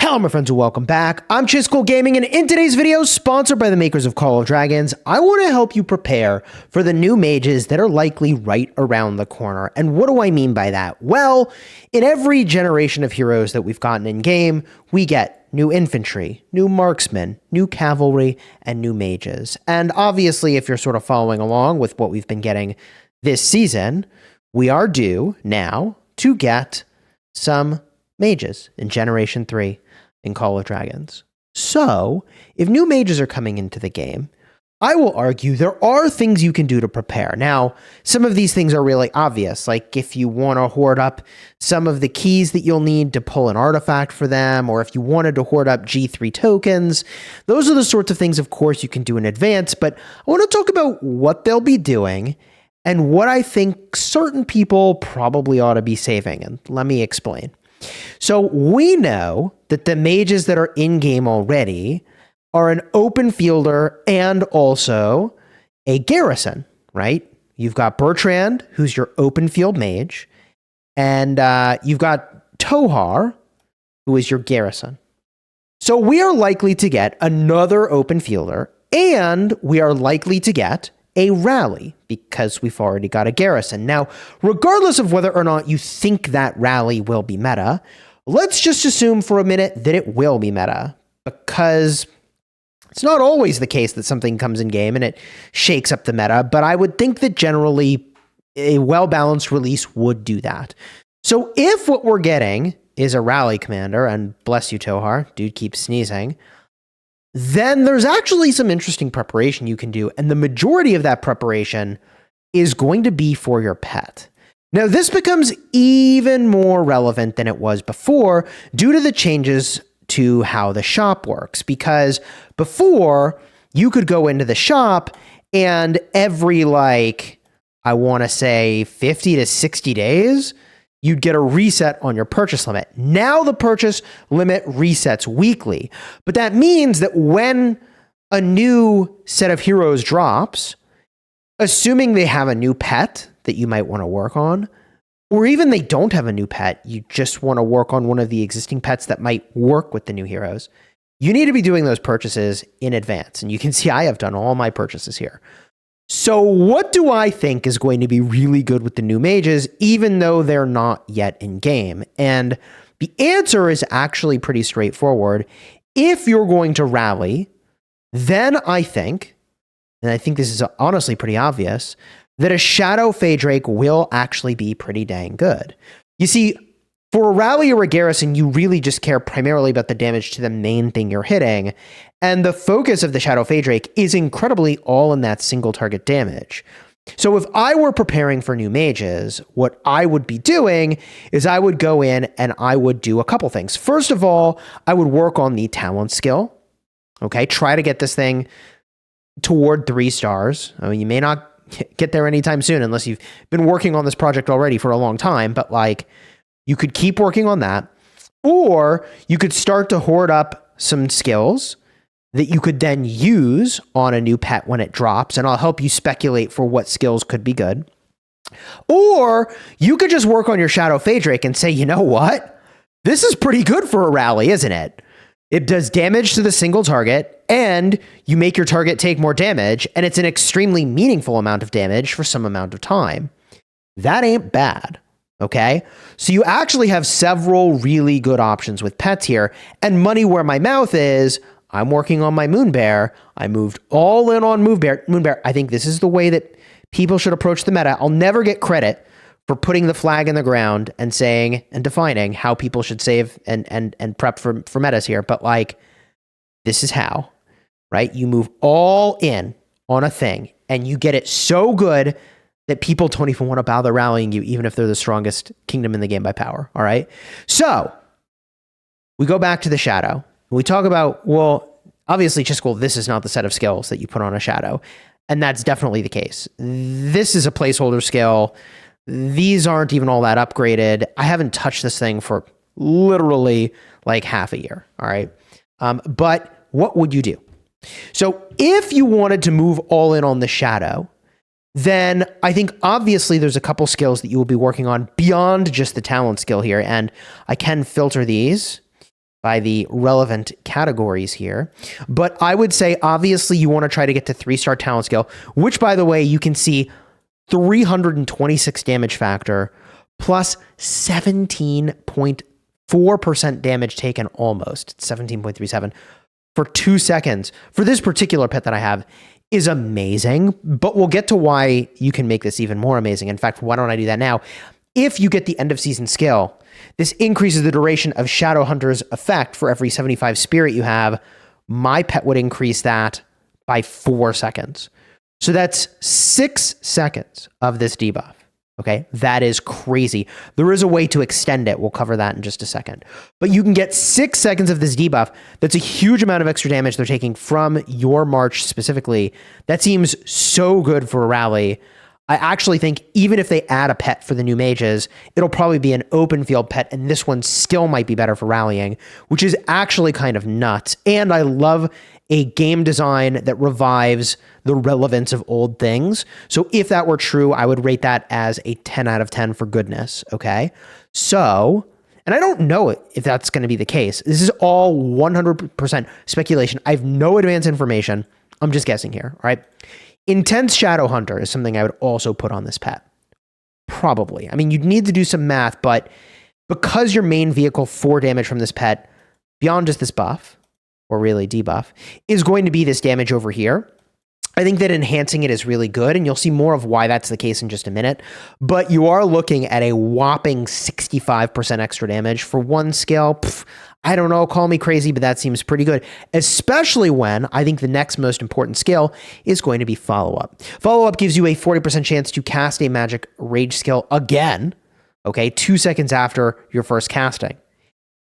Hello my friends and welcome back. I'm Chisgule Gaming, and in today's video, sponsored by the makers of Call of Dragons, I want to help you prepare for the new mages that are likely right around the corner. And what do I mean by that? Well, in every generation of heroes that we've gotten in game, we get new infantry, new marksmen, new cavalry, and new mages. And obviously, if you're sort of following along with what we've been getting this season, we are due now to get some mages in Generation 3 in Call of Dragons. So, if new mages are coming into the game, I will argue there are things you can do to prepare. Now, some of these things are really obvious, like if you want to hoard up some of the keys that you'll need to pull an artifact for them, or if you wanted to hoard up G3 tokens, those are the sorts of things, of course, you can do in advance, but I want to talk about what they'll be doing and what I think certain people probably ought to be saving, and let me explain. So we know that the mages that are in-game already are an open fielder and also a garrison, right? You've got Bertrand, who's your open field mage, and you've got Tohar, who is your garrison. So we are likely to get another open fielder, and we are likely to get a rally because we've already got a garrison. Now, regardless of whether or not you think that rally will be meta, let's just assume for a minute that it will be meta, because it's not always the case that something comes in game and it shakes up the meta, but I would think that generally a well-balanced release would do that. So if what we're getting is a rally commander, and bless you, Tohar, dude keeps sneezing, then there's actually some interesting preparation you can do, and the majority of that preparation is going to be for your pet. Now, this becomes even more relevant than it was before due to the changes to how the shop works, because before, you could go into the shop and every, I want to say 50 to 60 days, you'd get a reset on your purchase limit. Now the purchase limit resets weekly. But that means that when a new set of heroes drops, assuming they have a new pet that you might want to work on, or even they don't have a new pet, you just want to work on one of the existing pets that might work with the new heroes, you need to be doing those purchases in advance. And you can see I have done all my purchases here. So what do I think is going to be really good with the new mages, even though they're not yet in game? And the answer is actually pretty straightforward. If you're going to rally, then I think, and I think this is honestly pretty obvious, that a Shadow Feydrake will actually be pretty dang good. You see, for a rally or a garrison, you really just care primarily about the damage to the main thing you're hitting, and the focus of the Shadow Feydrake is incredibly all in that single target damage. So if I were preparing for new mages, what I would be doing is I would go in and I would do a couple things. First of all, I would work on the talent skill. Okay, try to get this thing toward 3 stars. I mean, you may not get there anytime soon unless you've been working on this project already for a long time, but you could keep working on that, or you could start to hoard up some skills that you could then use on a new pet when it drops, and I'll help you speculate for what skills could be good. Or you could just work on your Shadow Feydrake and say, you know what? This is pretty good for a rally, isn't it? It does damage to the single target, and you make your target take more damage, and it's an extremely meaningful amount of damage for some amount of time. That ain't bad. Okay, so you actually have several really good options with pets here, and money where my mouth is, I'm working on my Moonbear. I moved all in on Moonbear. I think this is the way that people should approach the meta. I'll never get credit for putting the flag in the ground and saying and defining how people should save and prep for metas here, but this is how, right? You move all in on a thing, and you get it so good that people don't even want to bother rallying you, even if they're the strongest kingdom in the game by power, all right? So, we go back to the Shadow. We talk about, well, obviously, Chisgule, this is not the set of skills that you put on a Shadow, and that's definitely the case. This is a placeholder skill. These aren't even all that upgraded. I haven't touched this thing for literally half a year, all right? But what would you do? So, if you wanted to move all in on the Shadow, then I think obviously there's a couple skills that you will be working on beyond just the talent skill here, and I can filter these by the relevant categories here. But I would say, obviously, you want to try to get to 3-star talent skill, which, by the way, you can see 326 damage factor plus 17.4% damage taken almost. 17.37 for 2 seconds. For this particular pet that I have is amazing, but we'll get to why you can make this even more amazing. In fact, why don't I do that now? If you get the end of season skill, this increases the duration of Shadowhunter's effect for every 75 spirit you have. My pet would increase that by 4 seconds. So that's 6 seconds of this debuff. Okay, that is crazy. There is a way to extend it. We'll cover that in just a second. But you can get 6 seconds of this debuff. That's a huge amount of extra damage they're taking from your March specifically. That seems so good for a rally. I actually think even if they add a pet for the new mages, it'll probably be an open field pet, and this one still might be better for rallying, which is actually kind of nuts. And I love a game design that revives the relevance of old things. So if that were true, I would rate that as a 10 out of 10 for goodness, okay? So, and I don't know if that's going to be the case. This is all 100% speculation. I have no advanced information. I'm just guessing here, all right? Intense Shadowhunter is something I would also put on this pet. Probably. I mean, you'd need to do some math, but because your main vehicle for damage from this pet, beyond just this buff, or really debuff, is going to be this damage over here, I think that enhancing it is really good, and you'll see more of why that's the case in just a minute. But you are looking at a whopping 65% extra damage for one skill. I don't know, call me crazy, but that seems pretty good, especially when I think the next most important skill is going to be follow-up. Follow-up gives you a 40% chance to cast a magic rage skill again, okay, 2 seconds after your first casting.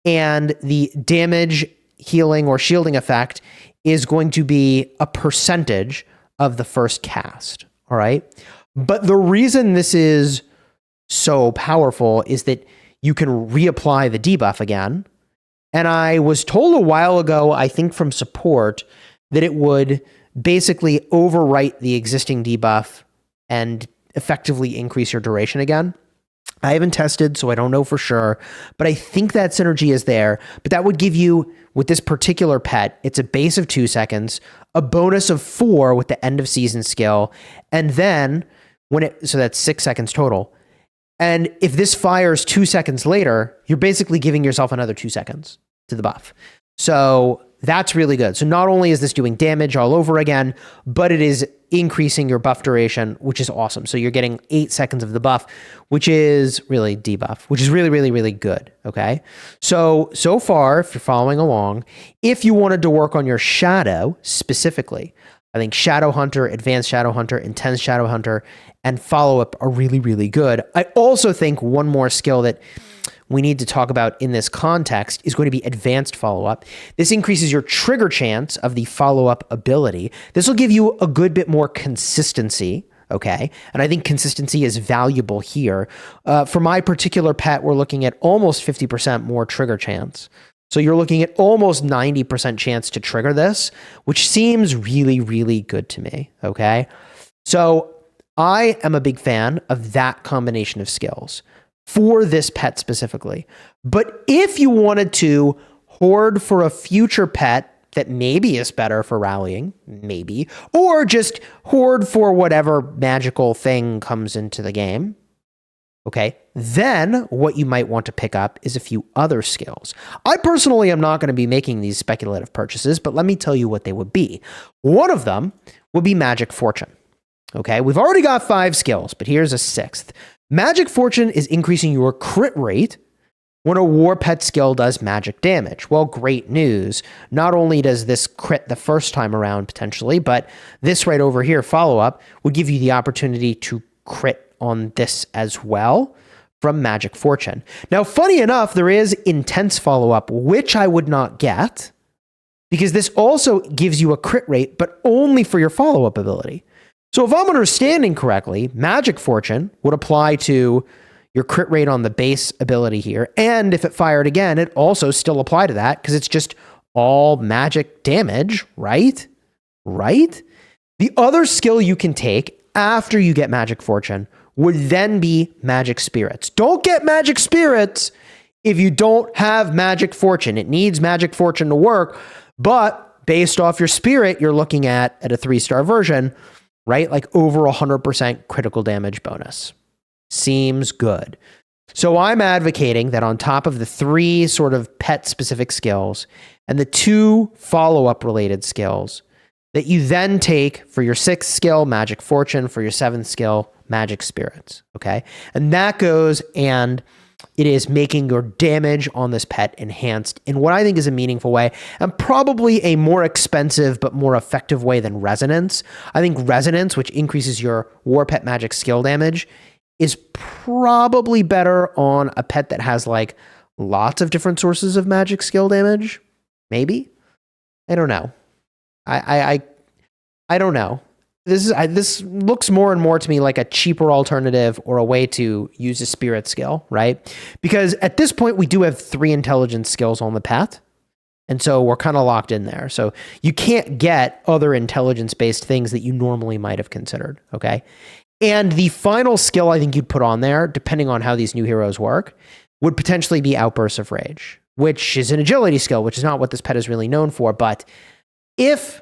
And the damage, healing, or shielding effect is going to be a percentage of the first cast, all right? But the reason this is so powerful is that you can reapply the debuff again. And I was told a while ago, I think from support, that it would basically overwrite the existing debuff and effectively increase your duration again. I haven't tested, so I don't know for sure, but I think that synergy is there. But that would give you, with this particular pet, it's a base of 2 seconds, a bonus of 4 with the end of season skill, and then so that's 6 seconds total. And if this fires 2 seconds later, you're basically giving yourself another 2 seconds to the buff. So that's really good. So not only is this doing damage all over again, but it is increasing your buff duration, which is awesome. So you're getting 8 seconds of the buff, which is really debuff, which is really, really, really good. Okay. So far, if you're following along, if you wanted to work on your shadow specifically, I think Shadowhunter, Advanced Shadowhunter, Intense Shadowhunter, and Follow-Up are really, really good. I also think one more skill that we need to talk about in this context is going to be Advanced Follow-Up. This increases your trigger chance of the follow-up ability. This will give you a good bit more consistency, okay? And I think consistency is valuable here. For my particular pet, we're looking at almost 50% more trigger chance. So you're looking at almost 90% chance to trigger this, which seems really, really good to me, okay? So I am a big fan of that combination of skills for this pet specifically. But if you wanted to hoard for a future pet that maybe is better for rallying, maybe, or just hoard for whatever magical thing comes into the game, okay, then what you might want to pick up is a few other skills. I personally am not going to be making these speculative purchases, but let me tell you what they would be. One of them would be Magic Fortune. Okay, we've already got 5 skills, but here's a 6th. Magic Fortune is increasing your crit rate when a war pet skill does magic damage. Well, great news. Not only does this crit the first time around potentially, but this right over here, follow-up, would give you the opportunity to crit on this as well from Magic Fortune. Now, funny enough, there is Intense Follow-Up, which I would not get, because this also gives you a crit rate, but only for your follow-up ability. So if I'm understanding correctly, Magic Fortune would apply to your crit rate on the base ability here. And if it fired again, it also still apply to that because it's just all magic damage, right? Right? The other skill you can take after you get Magic Fortune would then be Magic Spirits. Don't get Magic Spirits If you don't have Magic Fortune, it needs Magic Fortune to work, but based off your spirit, you're looking at a 3-star version, right? Like over 100% critical damage bonus. Seems good. So I'm advocating that on top of the 3 sort of pet specific skills and the 2 follow-up related skills, that you then take for your 6th skill, Magic Fortune, for your 7th skill, Magic Spirits, okay? And that goes and it is making your damage on this pet enhanced in what I think is a meaningful way, and probably a more expensive but more effective way than Resonance. I think Resonance, which increases your War Pet Magic skill damage, is probably better on a pet that has like lots of different sources of magic skill damage. Maybe. I don't know. I don't know. This looks more and more to me like a cheaper alternative or a way to use a spirit skill, right? Because at this point we do have 3 intelligence skills on the path. And so we're kind of locked in there. So you can't get other intelligence-based things that you normally might have considered, okay? And the final skill I think you'd put on there, depending on how these new heroes work, would potentially be Outbursts of Rage, which is an agility skill, which is not what this pet is really known for. But if,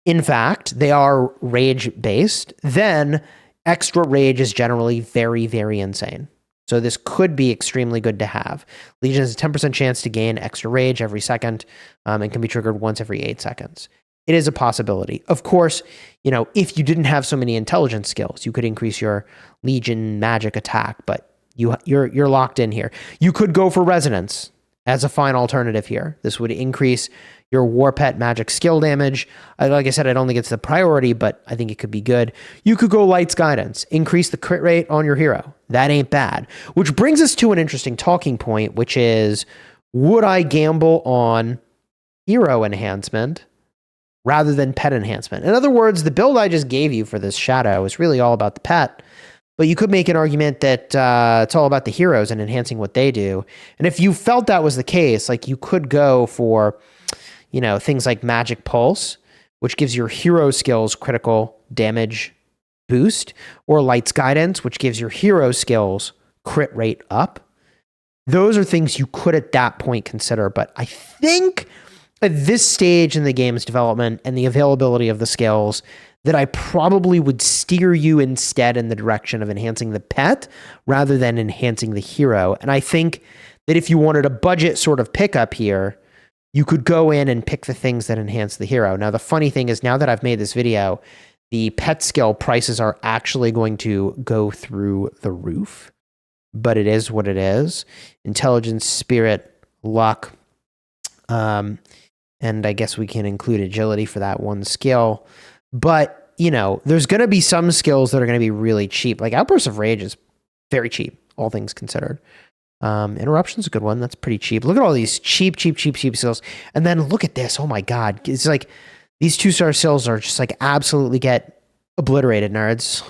in fact, they are rage-based, then extra rage is generally very, very insane. So this could be extremely good to have. Legion has a 10% chance to gain extra rage every second and can be triggered once every 8 seconds. It is a possibility. Of course, you know, if you didn't have so many intelligence skills, you could increase your Legion magic attack, but you're locked in here. You could go for Resonance as a fine alternative here. This would increase your War Pet magic skill damage. Like I said, I don't think it's the priority, but I think it could be good. You could go Light's Guidance, increase the crit rate on your hero. That ain't bad. Which brings us to an interesting talking point, which is, would I gamble on hero enhancement rather than pet enhancement? In other words, the build I just gave you for this Shadow is really all about the pet, but you could make an argument that it's all about the heroes and enhancing what they do. And if you felt that was the case, like you could go for, you know, things like Magic Pulse, which gives your hero skills critical damage boost, or Light's Guidance, which gives your hero skills crit rate up. Those are things you could at that point consider, but I think at this stage in the game's development and the availability of the skills, that I probably would steer you instead in the direction of enhancing the pet rather than enhancing the hero. And I think that if you wanted a budget sort of pickup here, you could go in and pick the things that enhance the hero. Now, the funny thing is, now that I've made this video, the pet skill prices are actually going to go through the roof, but it is what it is. Intelligence, Spirit, Luck, and I guess we can include Agility for that one skill. But, you know, there's going to be some skills that are going to be really cheap. Like Outburst of Rage is very cheap, all things considered. Interruption's a good one. That's pretty cheap. Look at all these cheap skills. And then look at this. Oh my God. It's like these 2-star skills are just like absolutely get obliterated, nerds.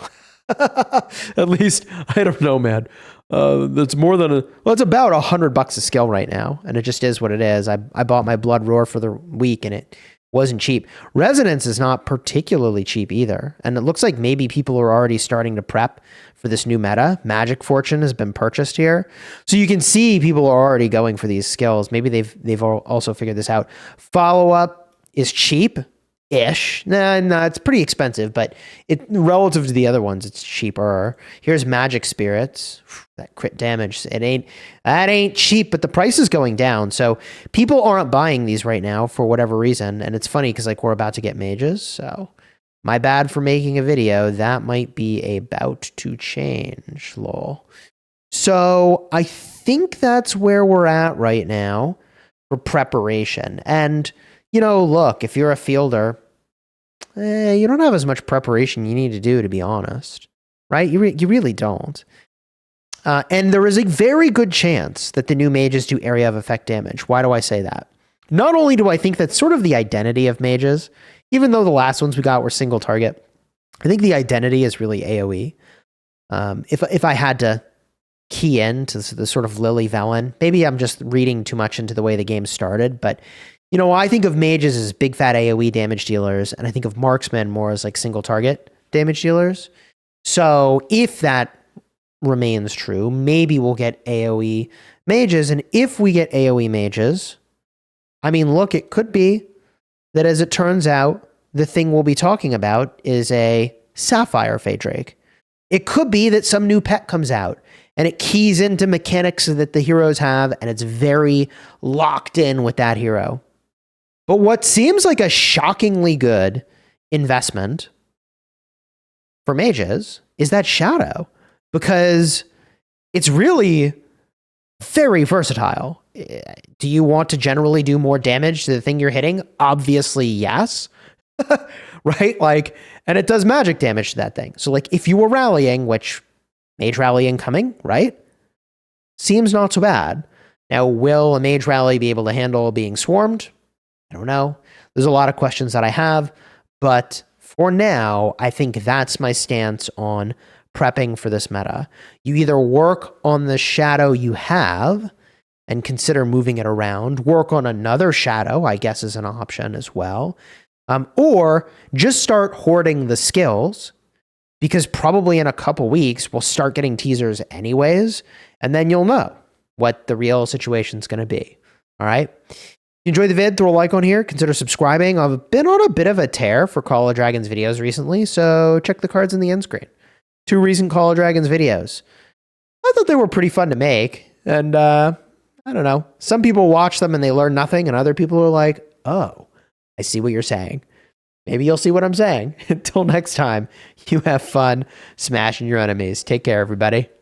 At least, I don't know, man. That's more than it's about $100 a skill right now. And it just is what it is. I bought my Blood Roar for the week and it wasn't cheap. Resonance is not particularly cheap either. And it looks like maybe people are already starting to prep for this new meta. Magic Fortune has been purchased here. So you can see people are already going for these skills. Maybe they've also figured this out. Follow-up is cheap-ish. Nah, it's pretty expensive, but relative to the other ones, it's cheaper. Here's Magic Spirits. That crit damage, that ain't cheap, but the price is going down. So people aren't buying these right now for whatever reason. And it's funny because like we're about to get mages. So my bad for making a video. That might be about to change, lol. So I think that's where we're at right now for preparation. And, you know, look, if you're a fielder, you don't have as much preparation you need to do, to be honest, right? You really don't. And there is a very good chance that the new mages do area of effect damage. Why do I say that? Not only do I think that's sort of the identity of mages, even though the last ones we got were single target, I think the identity is really AoE. If I had to key in to the sort of Lily Velen, maybe I'm just reading too much into the way the game started, but you know, I think of mages as big fat AoE damage dealers, and I think of marksmen more as like single target damage dealers. So if that remains true. Maybe we'll get AoE mages. And if we get AoE mages, I mean, look, it could be that as it turns out, the thing we'll be talking about is a Sapphire Fey Drake. It could be that some new pet comes out and it keys into mechanics that the heroes have, and it's very locked in with that hero. But what seems like a shockingly good investment for mages is that Shadow, because it's really very versatile. Do you want to generally do more damage to the thing you're hitting? Obviously, yes. Right? Like, and it does magic damage to that thing. So like if you were rallying, which mage rally incoming, right? Seems not so bad. Now, will a mage rally be able to handle being swarmed? I don't know. There's a lot of questions that I have, but for now, I think that's my stance on prepping for this meta. You either work on the shadow you have and consider moving it around, work on another shadow, I guess is an option as well, or just start hoarding the skills, because probably in a couple weeks, we'll start getting teasers anyways, and then you'll know what the real situation's going to be. All right? If you enjoyed the vid, throw a like on here, consider subscribing. I've been on a bit of a tear for Call of Dragons videos recently, so check the cards in the end screen. 2 recent Call of Dragons videos. I thought they were pretty fun to make, and I don't know. Some people watch them and they learn nothing, and other people are like, oh, I see what you're saying. Maybe you'll see what I'm saying. Until next time, you have fun smashing your enemies. Take care, everybody.